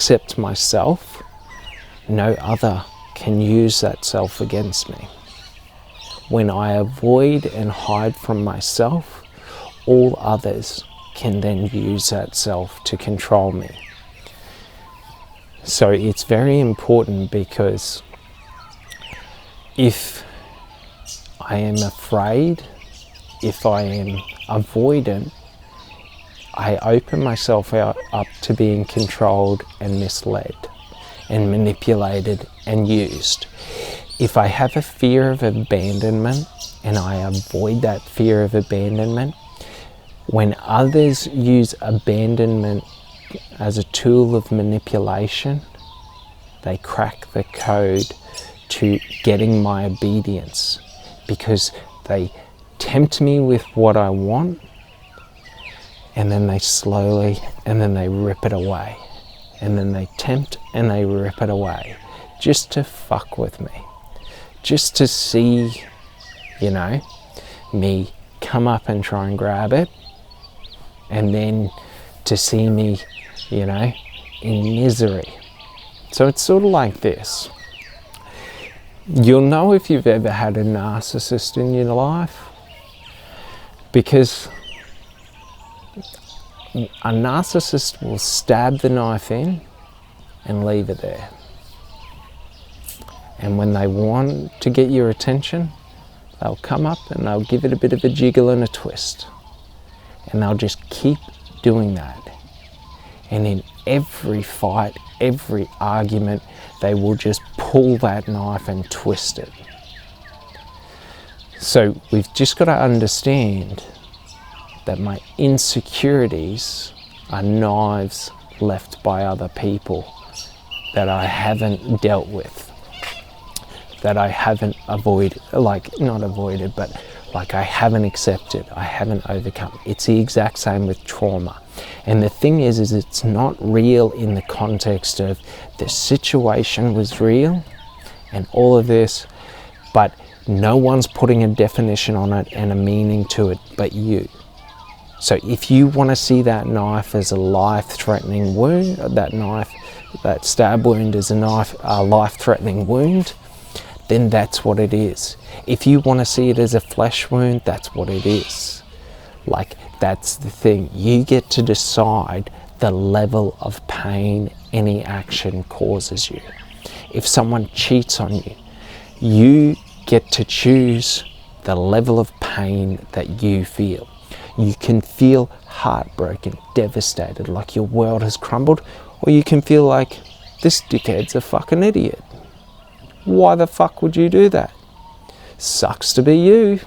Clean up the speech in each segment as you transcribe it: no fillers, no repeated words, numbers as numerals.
accept myself, no other can use that self against me. When I avoid and hide from myself, all others can then use that self to control me. So it's very important, because if I am afraid, if I am avoidant, I open myself up to being controlled and misled and manipulated and used. If I have a fear of abandonment and I avoid that fear of abandonment, when others use abandonment as a tool of manipulation, they crack the code to getting my obedience, because they tempt me with what I want, and then they slowly, and then they rip it away, and then they tempt and they rip it away, just to fuck with me, just to see, me come up and try and grab it, and then to see me, in misery. So it's sort of like this. You'll know if you've ever had a narcissist in your life, because a narcissist will stab the knife in and leave it there. And when they want to get your attention, they'll come up and they'll give it a bit of a jiggle and a twist. And they'll just keep doing that. And in every fight, every argument, they will just pull that knife and twist it. So we've just got to understand that my insecurities are knives left by other people that I haven't dealt with, that I haven't avoided, not avoided, but I haven't accepted, I haven't overcome. It's the exact same with trauma. And the thing is it's not real in the context of the situation was real and all of this, but no one's putting a definition on it and a meaning to it but you. So if you want to see that knife as a life-threatening wound, that stab wound as a life-threatening wound, then that's what it is. If you want to see it as a flesh wound, that's what it is. That's the thing. You get to decide the level of pain any action causes you. If someone cheats on you, you get to choose the level of pain that you feel. You can feel heartbroken, devastated, like your world has crumbled, or you can feel like this dickhead's a fucking idiot. Why the fuck would you do that? Sucks to be you.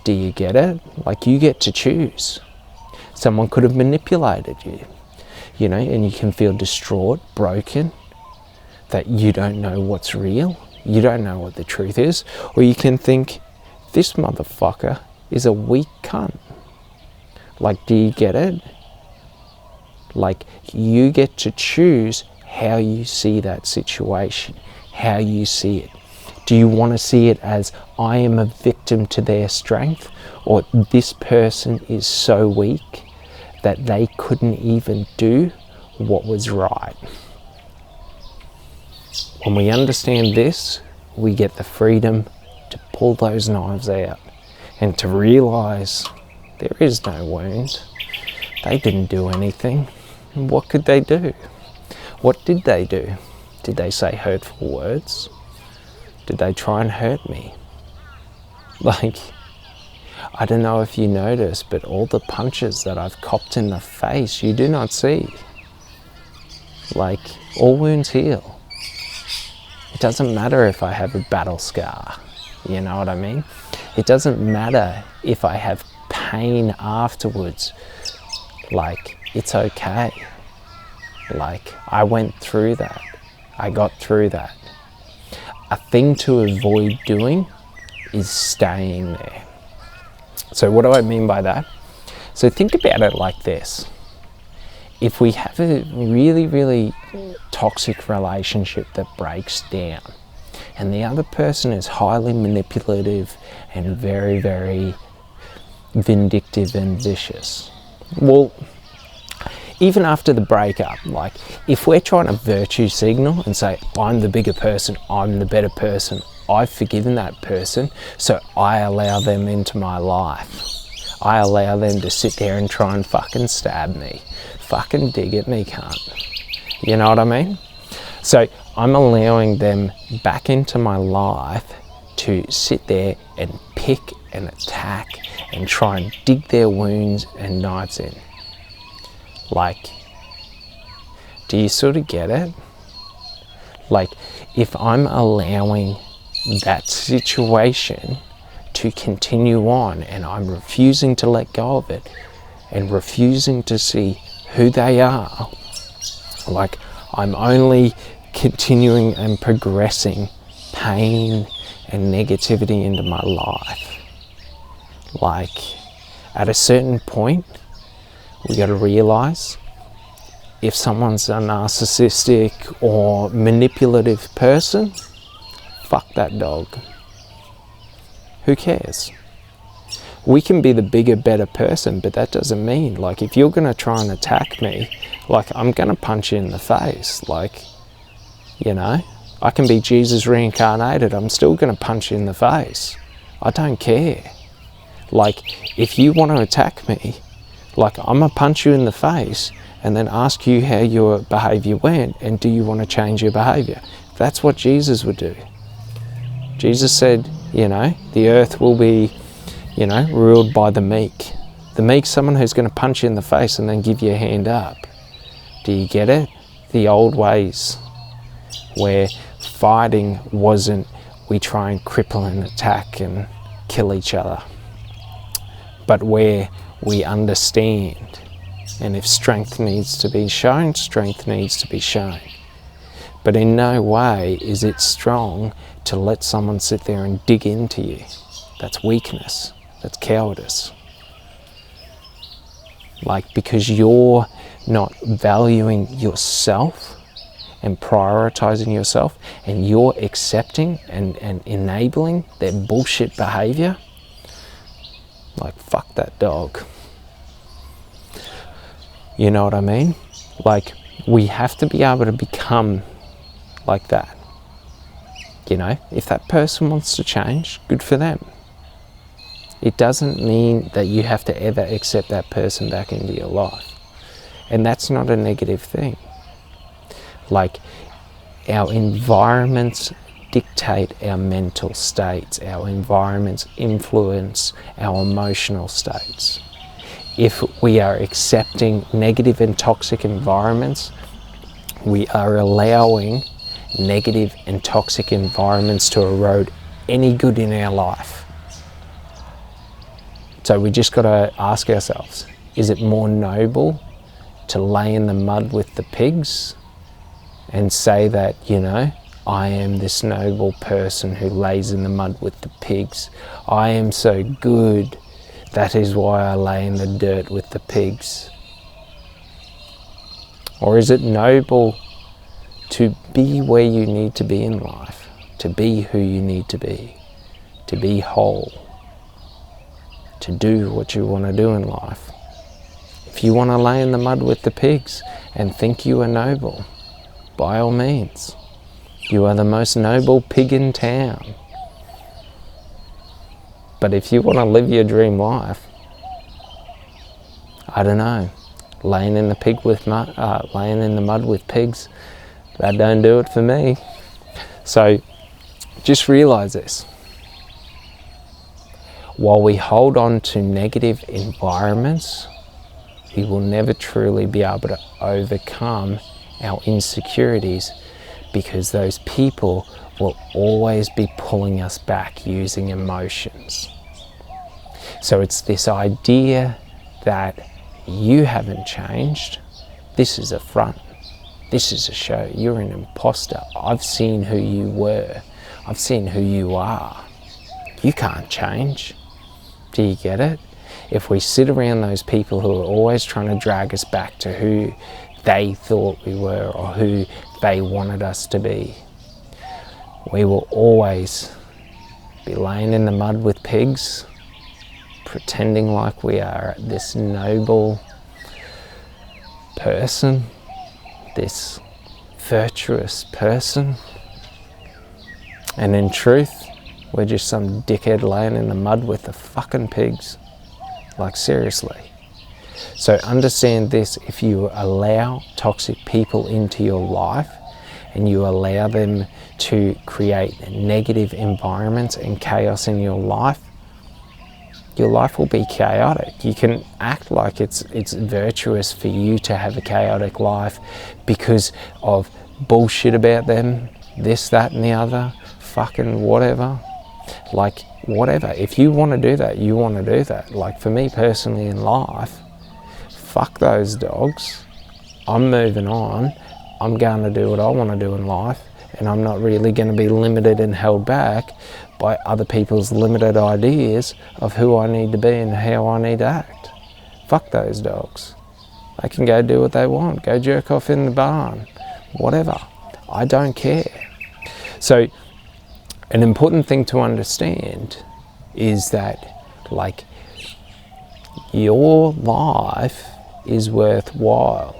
Do you get it? You get to choose. Someone could have manipulated you, and you can feel distraught, broken, that you don't know what's real, you don't know what the truth is, or you can think, this motherfucker is a weak cunt. Do you get it? You get to choose how you see that situation, how you see it. Do you want to see it as I am a victim to their strength, or this person is so weak that they couldn't even do what was right? When we understand this, we get the freedom to pull those knives out and to realize there is no wound. They didn't do anything. What could they do? What did they do? Did they say hurtful words? Did they try and hurt me? I don't know if you notice, but all the punches that I've copped in the face, you do not see. All wounds heal. It doesn't matter if I have a battle scar, you know what I mean? It doesn't matter if I have pain afterwards. It's okay. I went through that. I got through that. A thing to avoid doing is staying there. So what do I mean by that? So think about it like this. If we have a really, really toxic relationship that breaks down, and the other person is highly manipulative and very, very vindictive and vicious, well, even after the breakup, like if we're trying to virtue signal and say, I'm the bigger person, I'm the better person, I've forgiven that person, so I allow them into my life. I allow them to sit there and try and fucking stab me. Fucking dig at me, cunt. You know what I mean? So I'm allowing them back into my life to sit there and pick and attack and try and dig their wounds and knives in. Like, do you sort of get it? Like, if I'm allowing that situation to continue on and I'm refusing to let go of it and refusing to see who they are, like, I'm only continuing and progressing pain and negativity into my life. Like, at a certain point, we got to realize if someone's a narcissistic or manipulative person, fuck that dog. Who cares? We can be the bigger, better person, but that doesn't mean, like, if you're going to try and attack me, like, I'm going to punch you in the face. Like, you know, I can be Jesus reincarnated, I'm still going to punch you in the face. I don't care. Like, if you want to attack me, like, I'm going to punch you in the face and then ask you how your behavior went and do you want to change your behavior. That's what Jesus would do. Jesus said, you know, the earth will be, you know, ruled by the meek. The meek's someone who's going to punch you in the face and then give you a hand up. Do you get it? The old ways where fighting wasn't we try and cripple and attack and kill each other, but where we understand, and if strength needs to be shown, strength needs to be shown. But in no way is it strong to let someone sit there and dig into you. That's weakness. That's cowardice. Like, because you're not valuing yourself and prioritizing yourself, and you're accepting and enabling their bullshit behavior, like, fuck that dog. You know what I mean? Like, we have to be able to become like that. You know, if that person wants to change, good for them. It doesn't mean that you have to ever accept that person back into your life. And that's not a negative thing. Like, our environments dictate our mental states. Our environments influence our emotional states. If we are accepting negative and toxic environments, we are allowing negative and toxic environments to erode any good in our life. So we just got to ask ourselves, is it more noble to lay in the mud with the pigs and say that, you know, I am this noble person who lays in the mud with the pigs. I am so good, that is why I lay in the dirt with the pigs. Or is it noble to be where you need to be in life, to be who you need to be whole, to do what you want to do in life? If you want to lay in the mud with the pigs and think you are noble, by all means, you are the most noble pig in town. But if you want to live your dream life, I don't know, laying in the mud with pigs, that don't do it for me. So just realize this. While we hold on to negative environments, we will never truly be able to overcome our insecurities, because those people will always be pulling us back using emotions. So it's this idea that you haven't changed. This is a front. This is a show. You're an imposter. I've seen who you were. I've seen who you are. You can't change. Do you get it? If we sit around those people who are always trying to drag us back to who they thought we were or who they wanted us to be, we will always be laying in the mud with pigs, pretending like we are this noble person, this virtuous person, and in truth, we're just some dickhead laying in the mud with the fucking pigs. Like, seriously. So understand this: if you allow toxic people into your life and you allow them to create negative environments and chaos in your life will be chaotic. You can act like it's virtuous for you to have a chaotic life because of bullshit about them, this, that and the other, fucking whatever. Like, whatever. If you want to do that, you want to do that. Like, for me personally in life, fuck those dogs. I'm moving on. I'm going to do what I want to do in life, and I'm not really going to be limited and held back by other people's limited ideas of who I need to be and how I need to act. Fuck those dogs. They can go do what they want. Go jerk off in the barn. Whatever. I don't care. So, an important thing to understand is that, like, your life is worthwhile.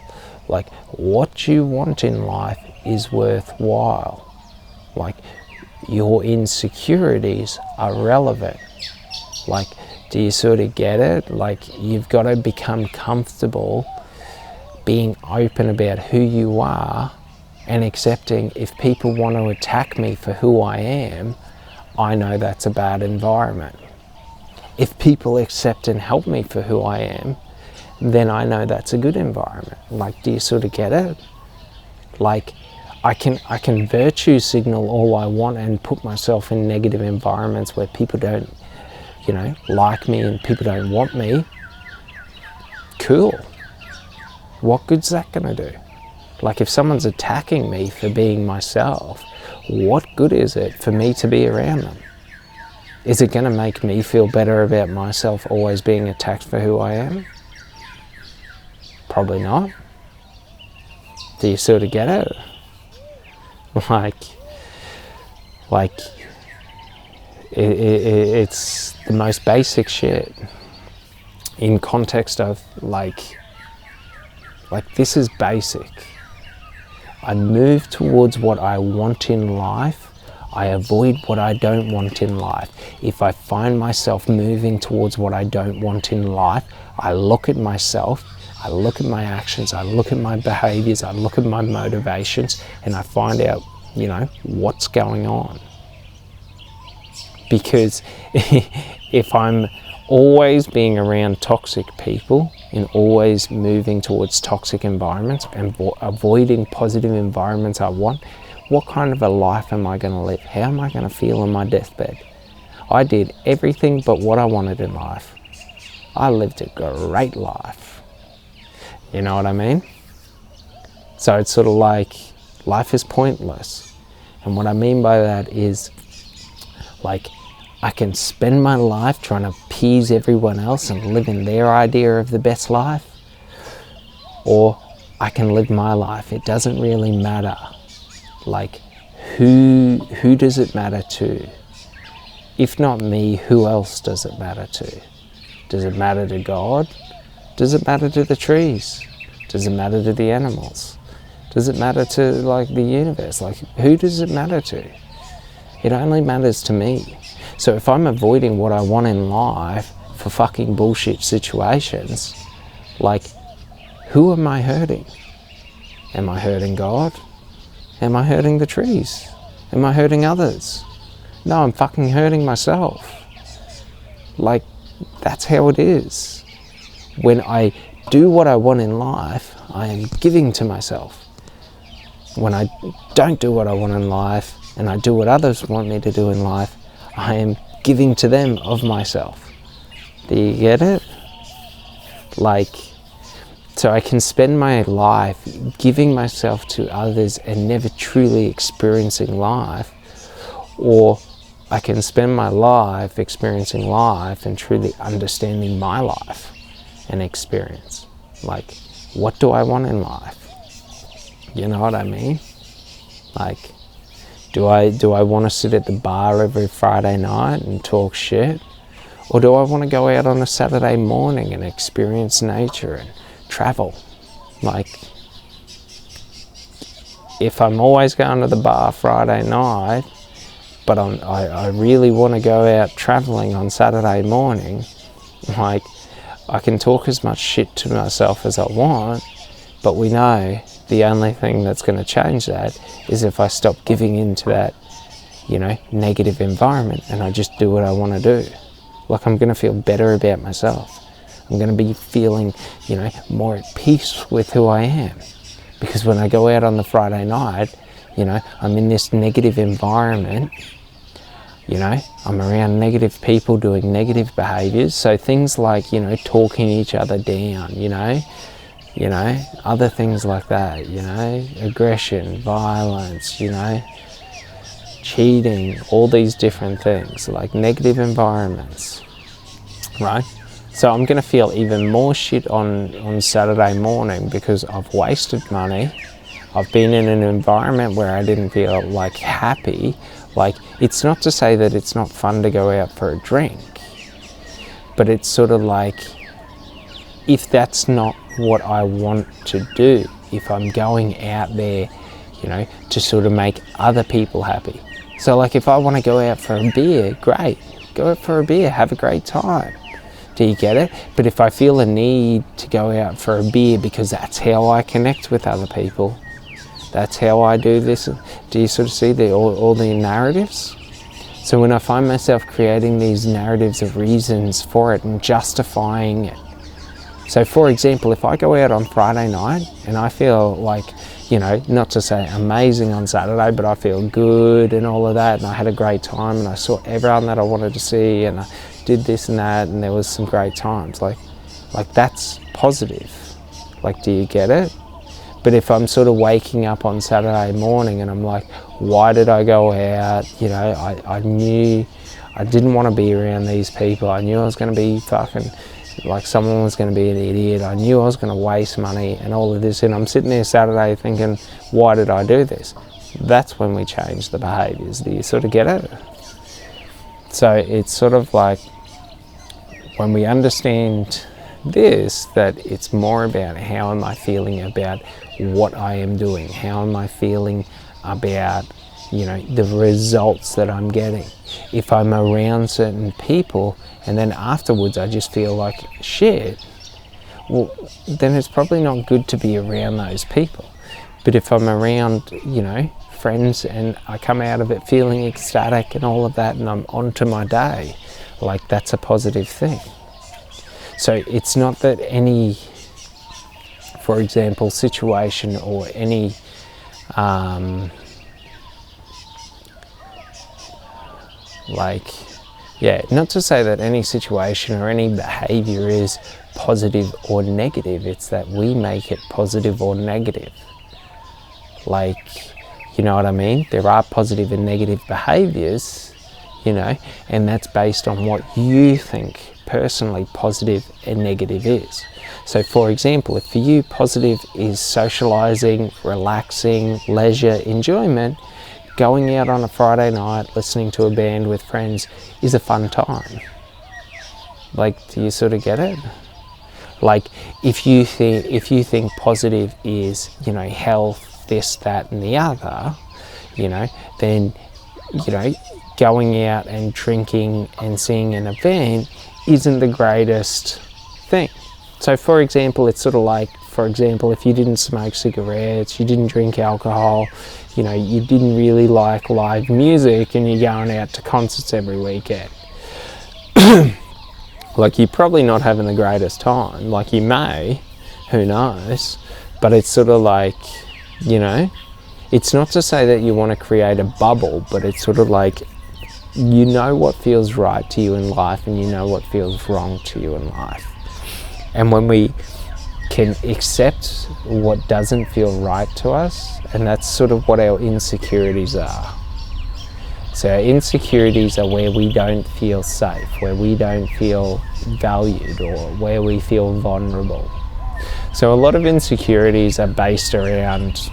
Like, what you want in life is worthwhile. Like, your insecurities are relevant. Like, do you sort of get it? Like, you've got to become comfortable being open about who you are and accepting if people want to attack me for who I am, I know that's a bad environment. If people accept and help me for who I am, then I know that's a good environment. Like, do you sort of get it? Like, I can virtue signal all I want and put myself in negative environments where people don't, like me and people don't want me. Cool. What good's that gonna do? Like, if someone's attacking me for being myself, what good is it for me to be around them? Is it gonna make me feel better about myself always being attacked for who I am? Probably not. Do you sort of get it? Like it's the most basic shit in context of like this is basic. I move towards what I want in life. I avoid what I don't want in life. If I find myself moving towards what I don't want in life, I look at myself, I look at my actions, I look at my behaviors, I look at my motivations, and I find out, what's going on. Because if I'm always being around toxic people and always moving towards toxic environments and avoiding positive environments I want, what kind of a life am I going to live? How am I going to feel on my deathbed? I did everything but what I wanted in life. I lived a great life. You know what I mean? So it's sort of like life is pointless. And what I mean by that is, like, I can spend my life trying to appease everyone else and live in their idea of the best life, or I can live my life. It doesn't really matter. Like, who does it matter to? If not me, who else does it matter to? Does it matter to God? Does it matter to the trees? Does it matter to the animals? Does it matter to, like, the universe? Like, who does it matter to? It only matters to me. So if I'm avoiding what I want in life for fucking bullshit situations, like, who am I hurting? Am I hurting God? Am I hurting the trees? Am I hurting others? No, I'm fucking hurting myself. Like, that's how it is. When I do what I want in life, I am giving to myself. When I don't do what I want in life and I do what others want me to do in life, I am giving to them of myself. Do you get it? Like, so I can spend my life giving myself to others and never truly experiencing life, or I can spend my life experiencing life and truly understanding my life and experience. Like, what do I want in life? You know what I mean? Like, do I want to sit at the bar every Friday night and talk shit? Or do I want to go out on a Saturday morning and experience nature and travel? Like, if I'm always going to the bar Friday night, but I really want to go out travelling on Saturday morning, like, I can talk as much shit to myself as I want, but we know the only thing that's going to change that is if I stop giving in to that, you know, negative environment, and I just do what I want to do. Like, I'm going to feel better about myself. I'm going to be feeling, you know, more at peace with who I am. Because when I go out on the Friday night, you know, I'm in this negative environment, you know, I'm around negative people doing negative behaviours. So things like, you know, talking each other down, you know, other things like that, you know, aggression, violence, you know, cheating, all these different things, like negative environments, right? So I'm going to feel even more shit on Saturday morning because I've wasted money. I've been in an environment where I didn't feel like happy. Like, it's not to say that it's not fun to go out for a drink, but it's sort of like, if that's not what I want to do, if I'm going out there, you know, to sort of make other people happy. So like, if I want to go out for a beer, great, go out for a beer, have a great time. Do you get it? But if I feel a need to go out for a beer because that's how I connect with other people, that's how I do this, do you sort of see all the narratives? So when I find myself creating these narratives of reasons for it and justifying it. So for example, if I go out on Friday night and I feel like, you know, not to say amazing on Saturday, but I feel good and all of that, and I had a great time and I saw everyone that I wanted to see and I did this and that, and there was some great times, like that's positive. Like, do you get it? But if I'm sort of waking up on Saturday morning and I'm like, why did I go out? You know, I knew I didn't want to be around these people. I knew I was going to be fucking, like, someone was going to be an idiot. I knew I was going to waste money and all of this. And I'm sitting there Saturday thinking, why did I do this? That's when we change the behaviours. Do you sort of get it? So it's sort of like, when we understand this, that it's more about how am I feeling about what I am doing, how am I feeling about, you know, the results that I'm getting. If I'm around certain people and then afterwards I just feel like shit, well, then it's probably not good to be around those people. But if I'm around, you know, friends and I come out of it feeling ecstatic and all of that and I'm on to my day, like, that's a positive thing. So it's not that any, for example, situation or any not to say that any situation or any behavior is positive or negative. It's that we make it positive or negative. Like, you know what I mean? There are positive and negative behaviors, you know, and that's based on what you think personally positive and negative is. So for example, if for you positive is socializing, relaxing, leisure, enjoyment, going out on a Friday night, listening to a band with friends is a fun time. Like, do you sort of get it? Like, if you think positive is, you know, health, this, that, and the other, you know, then, you know, going out and drinking and seeing an event isn't the greatest thing. So for example, it's sort of like, for example, if you didn't smoke cigarettes, you didn't drink alcohol, you know, you didn't really like live music and you're going out to concerts every weekend. Like, you're probably not having the greatest time. Like, you may, who knows, but it's sort of like, you know, it's not to say that you want to create a bubble, but it's sort of like, you know what feels right to you in life and you know what feels wrong to you in life. And when we can accept what doesn't feel right to us, and that's sort of what our insecurities are. So our insecurities are where we don't feel safe, where we don't feel valued, or where we feel vulnerable. So a lot of insecurities are based around,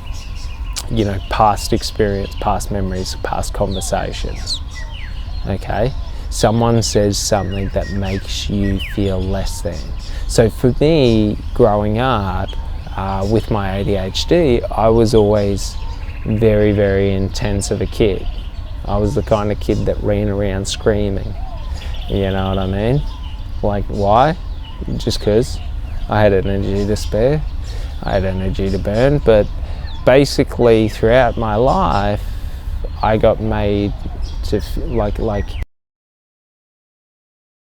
you know, past experience, past memories, past conversations. Okay? Someone says something that makes you feel less than. So for me, growing up, with my ADHD, I was always very, very intense of a kid. I was the kind of kid that ran around screaming, you know what I mean? Like, why? Just because I had energy to spare, I had energy to burn. But basically throughout my life, I got made to like